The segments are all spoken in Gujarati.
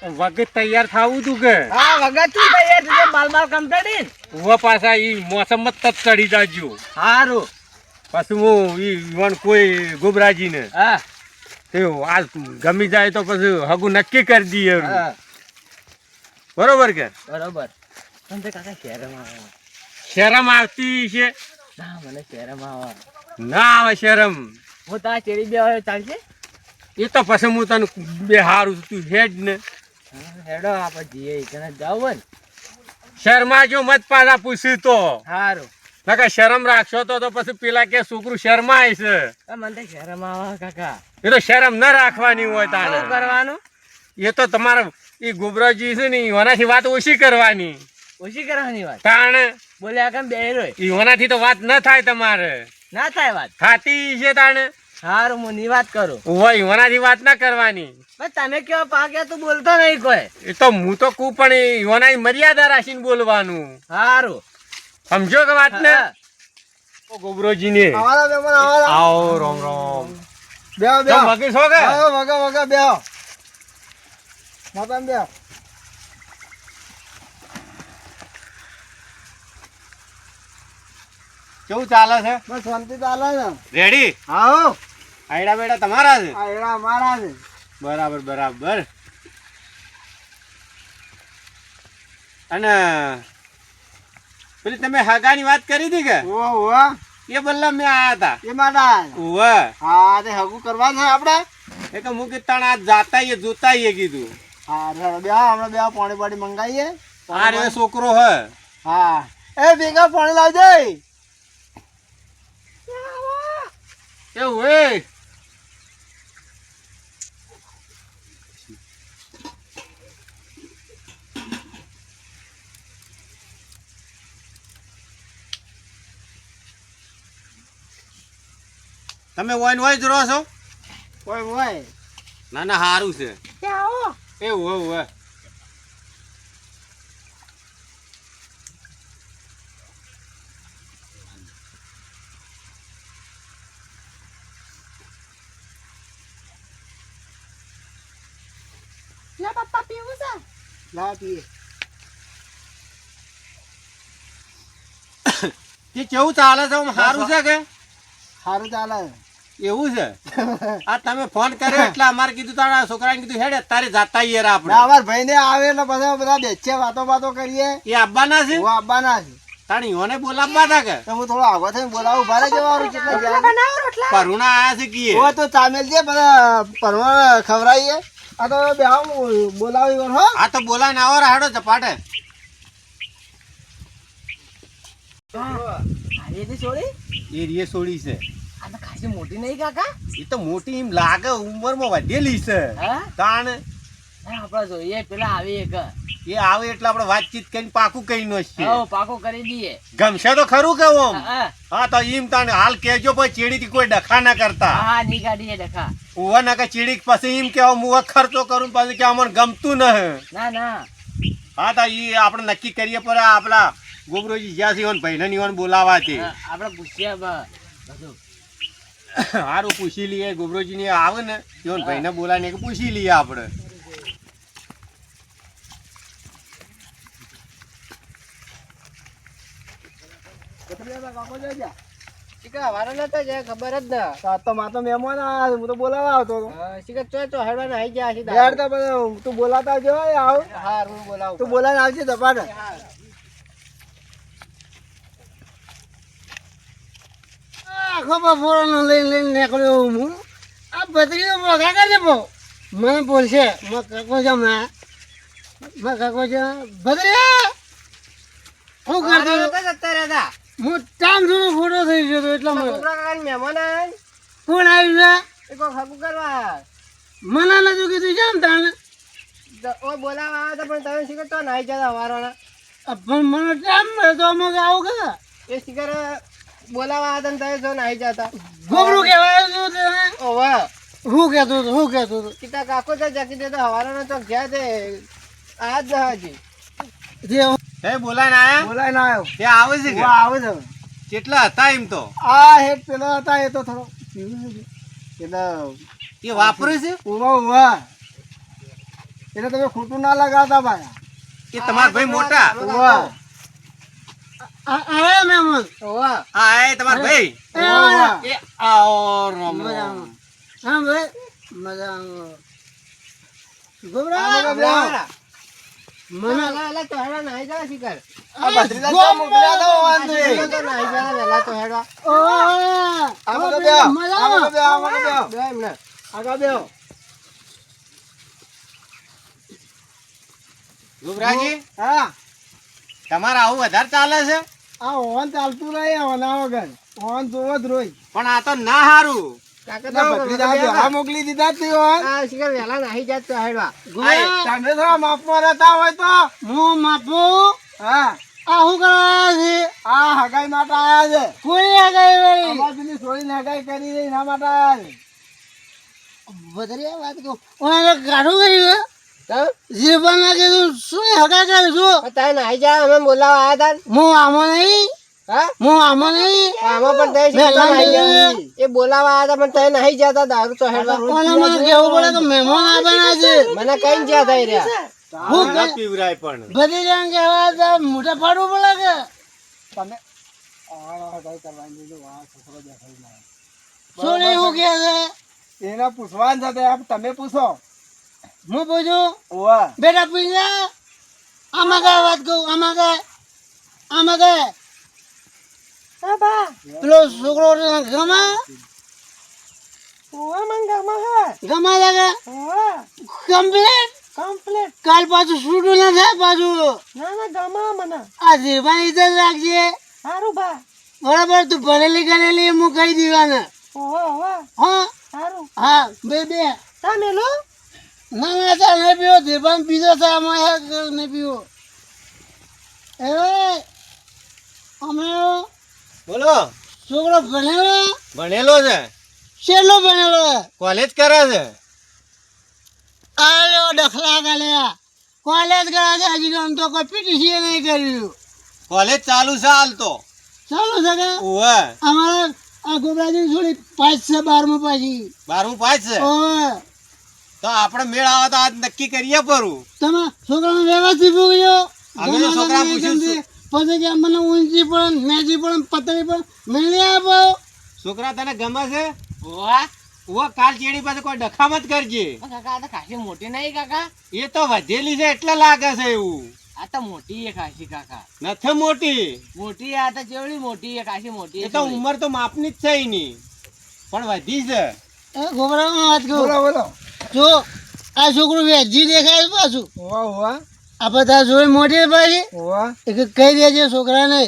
વગત તૈયાર થાવું તું કે હા વગત તું તૈયાર છે બાલ બાલ કમ્પ્લીટ ઉવા પાછા ઈ મોસમ જ તત ચડી જાજો હારું પછી હું ઈ ઈવન કોઈ ગુબરાજી ને હા તે આ ગમી જાય તો પછી હગું નક્કી કરી દઈએ હા બરોબર કે બરોબર પણ તે કાકા શરમ આવતી છે ના મને શરમ આવે ના આવે શરમ હું તા ચેડી બે હોય ચાલશે એ તો પછી હું તને બે હારું તું હેડ ને હેડો આપણે જઈએ તને જાવ ને શર્મા જો મત પાછા પૂછ્યું તો હારું નકા શરમ રાખશો તો પછી પેલા કે છોકરું શરમાય છે મને તો શરમ આવે કાકા એ તો શરમ ન રાખવાની હોય તારે શું કરવાનું એ તો તમારે એ ગોબરાજી છે ને એનાથી વાત ઓછી કરવાની ઓછી કરવાની વાત તાણ બોલ્યા કેમ બે રોય એનાથી તો વાત ન થાય તમારે ના થાય વાત થાતી છે તાણે હારું હું ની વાત કરું હોય એનાથી વાત ના કરવાની પણ તમે કેવો પાક્યા તું બોલતો નહીં કોઈ એ તો હું તો કું પણ એના મર્યાદા રાખીને બોલવાનું હારું સમજો કે વાત ને ગોબરોજી ને આવો રોમ રોમ બેહો બેહો વગી છો કે વગા વગા બેહો માતા બેહો કેવું ચાલે છે બસ શાંતિ ચાલે ને રેડી આવો આયડા બેડા તમારા છે આ એડા અમારા છે બરાબર બરાબર અને પેલી તમે હગાની વાત કરી હતી કે ઓ એ બલ્લા મેં આયા હતા એ માતા ઓવે હા તે હગું કરવા છે આપણે એ કે હું કીધું આ જાતા જોતા કીધું હા બેહો હમણાં બેહો પાણી પાણી મંગાવીએ આ રે છોકરો હે હા એ ભેગા પાણી લાવજે એવું હે તમે વોઈન વોઈન જ રહો છો ઓય ઓય ના ના સારું છે એવું એવું હે લા પીએ તે કેવું ચાલે છે સારું છે કે સારું ચાલે એવું છે આ તમે ફોન કર્યો એટલે અમારે કીધું તારા છોકરાને કીધું હેડે તારે જાતા યાર આપણે અમાર ભાઈ ને આવે એટલે પછી બધા બેસીએ વાતો કરીએ એ આવવાના છે હું આવવાના છે તાણી ઓને બોલાવવા હતા કે તો હું થોડો આગળ થઈને બોલાવું ભારે જવાનું કેટલા જાય પરુણા આયા છે કીએ ઓ તો ચામેલ છે બધા પરવા ખવરાઈએ આ તો બેહો બોલાવી હો આ તો બોલાવીને આવો રાડો ચપાટે એ રીએ સોડી છે આ તો ખાસી મોટી નહીં કાકા એ તો મોટી એમ લાગે ઉંમરમાં વધેલી છે હા તાણ આપણે જોઈએ પેલા આવી એક એ આવે એટલે આપણે વાતચીત કરીને પાકું કહી નો છે પાકો કરી દઈએ ગમશે તો ખરું કે ઓમ હા હા તો એમ તાને હાલ કેજો પછી ચીડીથી કોઈ ડખા ના કરતા હા ની ગાડીએ ડખા ઉવા ના કે ચીડી પછી એમ કે હું ખર્ચો કરું પછી કે અમને ગમતું ન ના ના હા તો એ આપણે નક્કી કરીએ પર આપણા ગોબરોજી જ્યાં છે ઈવન ભાઈને ઈવન બોલાવા છે આપણે પૂછ્યા બધું સારું પૂછી લઈએ ગોબરોજી ને આવે ને ઈવન ભાઈને બોલાવીને કે પૂછી લઈએ આપણે ખબર જ ના તો માતો મહેમાન આવ્યા હું તો બોલાવા આવતો હતો તો હેડવાને આવી ગયા છે યાર તો બધા તું બોલાતા જો આવ હા હું બોલાવું તું બોલાને આવજે દપાટ આખો બફોરનો લઈને નીકળ્યો હું આ ભત્રીજો ભોગા કરજે બહુ મને બોલશે કાકો છે મેં કાકો છે ભત્રીજા શું કરતો અત્યારે હું ટાઈમ સુધી ફોટો થઈ ગયો એટલા મહેમાન કોણ આવ્યું છે કોઈ ખગું કરવા મને નતું કીધું છે આમ તાણે બોલાવા આવ્યા હતા પણ તમે શીખર તો નાઈ જતા વારોના પણ મને ટાઈમ મળે તો અમે આવું કે એ શીખર બોલાવા આવ્યા હતા ને તમે જો નાઈ જતા ગોબરું કહેવાય હતું તને ઓવા શું કહેતું હતું સીતા કાકો તો જકી દેતો હવારોનો તો ગયા છે આ જ ના હજી જે હે બોલાવીને આયા બોલાય ના આવ્યો એ આવે છે કે આવે છે કેટલા હતા એમ તો આ હેડ પેલા હતા એ તો થોડો એટલે એ વાપરે છે ઉવા ઉવા એટલે તમે ખોટું ના લગાવતા ભાઈ. એ તમારા ભાઈ મોટા વાહ. અરે મહેમાન ઓવા હા એ તમારા ભાઈ વાહ. એ આવો રમો. મજામાં. હા ભાઈ મજામાં. ગોબરા ગોબરા. મને એલા તો હેડવા નાહી જા શિકાર આ ભત્રીજા ચા મોકલ્યા તો વાંધો તો નહીં. નાહી જા વેલા તો હેડવા ઓહ, આમાં તો ગોબરા, બે. આમાં તો બે, આમાં તો બે. બે એમને આગળ બેહો. ગુબરાજી હા તમારે આવું વધારે ચાલે છે આ હોન ચાલતું રહે હોના વગર હોન જોવો જ રોય. પણ આ તો ના હારું. કાકા ના ભત્રીજા ભેગા મોકલી દીધા જ નહીં હોન. આ શિકાર વેલા નાહી જા તો હેડવા ગોબરા, તમે થોડા માપમાં રહેતા હોય તો હું માપું. હા આ શું કરવા છે? આ હગાઈ માટે આયા છે. કોઈ હગાઈ વળી? અમારી છોડીને હગાઈ કરી દે એના માટે આયા છે. વધારે વાત કહું ઓને ગાડું કર્યું જીવન ના કીધું શું હગા કરીશું? તારે નાહી જા અમે બોલાવા આયા તા હું આમાં નહીં, હા હું આમાં નહીં. આમાં પણ તય શિકાર વેલા નાહી જા નહીં. એ બોલાવા આયા તા પણ તય નાહી જાતા દારૂ તો હેડવા ઓને મને કેવું પડે કે મહેમાન આવવાના છે. મને કઈ જ્યાં થઈ રહ્યા હું ના પીવરાય પણ બધી જણ કહેવા તો મોટા પાડવું પડે કે તમે છોડી હું કે છે એને પૂછવાનું છે તમે પૂછો. હું પૂછું બેટા પીલા આમાં કઈ વાત કહું આમાં કઈ પેલો છોકરો ગમા ગમા લાગે કમ્પ્લીટ કાલ પાછું છૂટું ના થાય પાછું આ જીવવાની ઇજ્જત રાખજે બરાબર તું ભણેલી ગણેલી હું કહી દેવાના હા હા બે ના ના ચા નહીં પીવો ધીરભાન પીધો છે આમાં નહીં પીવો એ અમે બોલો છોકરો ભણેલો ભણેલો છે શેલો ભણેલો કોલેજ કરે છે આલો ડખલા ગાલ્યા કોલેજ કરે છે હજી આમ તો કોઈ પીટીસી નહીં કર્યું કોલેજ ચાલુ છે હાલ તો ચાલુ છે કે ઓવે અમારા આ ગોબરાજી થોડી પાંચ છે 12મું પાછી 12મું પાસ છે ઓવે તો આપણે મેળ આવે તો આજ નક્કી કરીએ પરું તમે છોકરાને વ્યવસ્થિત પૂછ્યો અમે તો છોકરા પૂછ્યું છે. પછી કે મને ઊંચી પણ મેજી પણ પતળી પણ મેળવી આપો છોકરા તને ગમે છે ઓવા કાલ ચેડી પાસે કોઈ ડખા મત કરજે કાકા તો ખાસી મોટી નહીં કાકા એ તો વધેલી છે એટલે લાગે છે એવું આ તો મોટી છે ખાસી કાકા નથી મોટી મોટી આ તો જેવડી મોટી છે ખાસી મોટી એ તો ઉંમર તો માપની જ છે એની પણ વધી છે એ ગોબરામાં વાત કહું બોલો જો આ છોકરું વેજી દેખાય છે પાછું આ બધા જોઈ મોટી પાછી એક કહી દેજે છોકરાને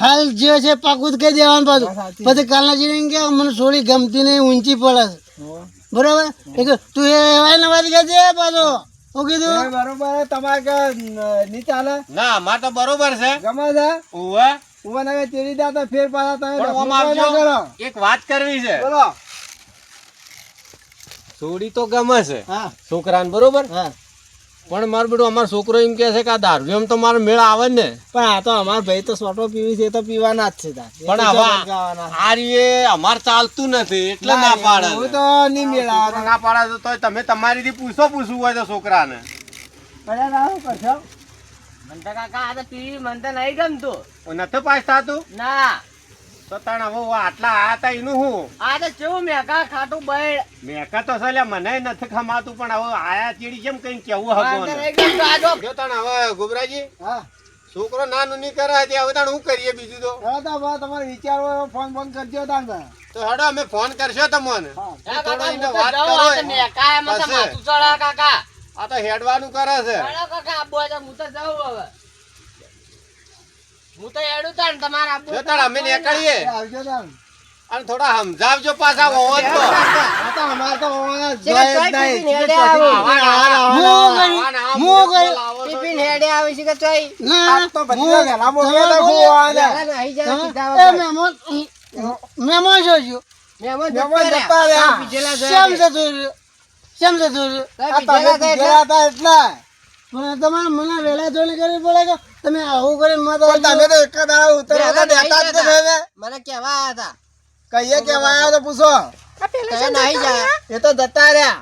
હાલ જે છે પાકું જ કહી દેવાનું પાછું પછી કાલના જીને કે મને થોડી ગમતી નહીં ઊંચી પડે છે બરાબર એક તું એ એવાય વાત કહેજે પાછો હું કીધું બરોબર તમારે નહીં ચાલે ના અમાર તો બરોબર છે ગમે છે ઓવે ઉવા ના તેરી દાતા ફેર પાછા તમે પણ ઓમ આવજો. એક વાત કરવી છે બોલો થોડી તો ગમે છે હા છોકરાને બરોબર હા પણ મારો બેટો અમારો છોકરો એમ કે છે કે આ દારૂ એમ તો મારો મેળ આવે ને પણ આ તો અમાર ભાઈ તો સોટો પીવી છે તો પીવાના જ છે પણ હવે આ રીએ અમાર ચાલતું નથી એટલે ના પાડે છે. તો નહીં મેળા છોકરો ના પાડે છે તોય તમે તમારી થી પૂછવું હોય તો છોકરાને કરશો મને તો કાકા આ તો પીવી મને તો નહીં ગમતું નથી પાસ થતું ના તો તને હવે આટલા આયા તા એનું હું આ તો કેવું મેકા ખાટું બળ મેકા તો છે મને નથી ખમાતું પણ હવે આયા ચીડી કેમ કઈ કેવું મને હકો તો નહીં ગમતું આ જો જો તને હવે ગોબરાજી હા છોકરો નાનું નહીં કરે તે હવે તાણ શું કરીએ બીજું તો તમારે વિચારો ફોન કરજો તાન તો હેડો અમે ફોન કરશો તમને આ થોડો કાકા એને હું તો વાત જાઉં, કરો આ તો મેકા એમ તો પાસે. માથું ચડે કાકા આ તો હેડવાનું કરે છે ચાલો કાકા આબુ હોય તો હું તો જાઉં હવે હું તો હેડું તાણ તમારે આબુ જો તાણ અમે નીકળીએ આવજો તાન અને થોડા સમજાવજો પાછા હોવો જ તો આ તો અમાર તો શેકા ચોય ટિફિન હેડે આવે. ટિફિન હેડે આવે છે કે ચોય ના તો બધી વેલા મોકલે વેલા નાહી જાય સીધા વગર. મેમો જોજો મહેમાન મહેમાન જતા જતા રહ્યા. રહ્યા. પીછેલા શેમ જાય. જતું રહ્યું શેમ જતું રહ્યું આ તમે પીછેલા હતા એટલે પણ તમારે મને વેલા જોઈને કરવી પડે કે તમે આવું કરી મત તમે તો એક દાડા વેલા નાહી જતા. મને કેવા આયા હતા કહીએ કેવા આવ્યા તો પૂછો તમે નાહી જાય એ તો જતા રહ્યા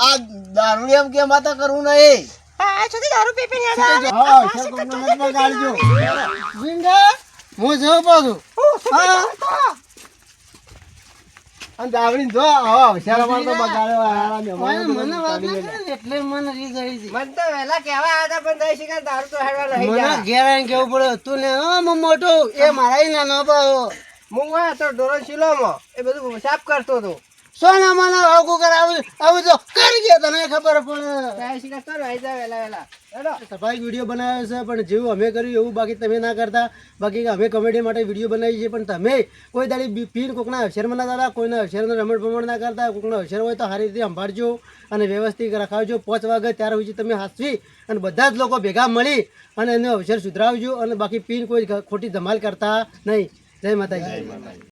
આ દારૂ એમ કે માતા કરવું નહીં. આ સુધી દારૂ પી પીને હતા. હા છે કોકનો મત બગાડજો વિંગા હું જઉં પાછું હા અને દાવડી જો આવો હોશિયાર માર તો બગાડ્યો મને વાત ના કરે ને એટલે મને રીત આવી છે. મન તો વહેલા કહેવા આવ્યા હતા પણ તઈ શીખર દારૂ તો હેડવા લઈ મને ગયા. ઘેર આવીને કેવું પડે તું ને હું મોટો એ મારા નાનો પાડો હું હોય તો ડોરો શીલોમાં એ બધું સાફ કરતો હતો. સોના મને આવું આવું તો કરી ગયા તને ખબર પડે તઈ શીખર તો આવી જા વહેલા વહેલા. હેડો. સફાઈ વિડીયો બનાવ્યો છે પણ જેવું અમે કર્યું એવું બાકી તમે ના કરતા. બાકી અમે કોમેડી માટે વિડીયો બનાવી છે પણ તમે કોઈ દાડી પીન કોકના અક્ષરમાં ના દાદા કોઈના અક્ષરનો રમણ ભમણ ના કરતા. કોકનો અક્ષર હોય તો સારી રીતે સંભાળજો અને વ્યવસ્થિત રખાવજો. 5 વાગે ત્યાર સુધી તમે હાંસવી અને બધા જ લોકો ભેગા મળી અને એનો અક્ષર સુધરાવજો અને બાકી પીન કોઈ ખોટી ધમાલ કરતા નહીં. જય માતાજી.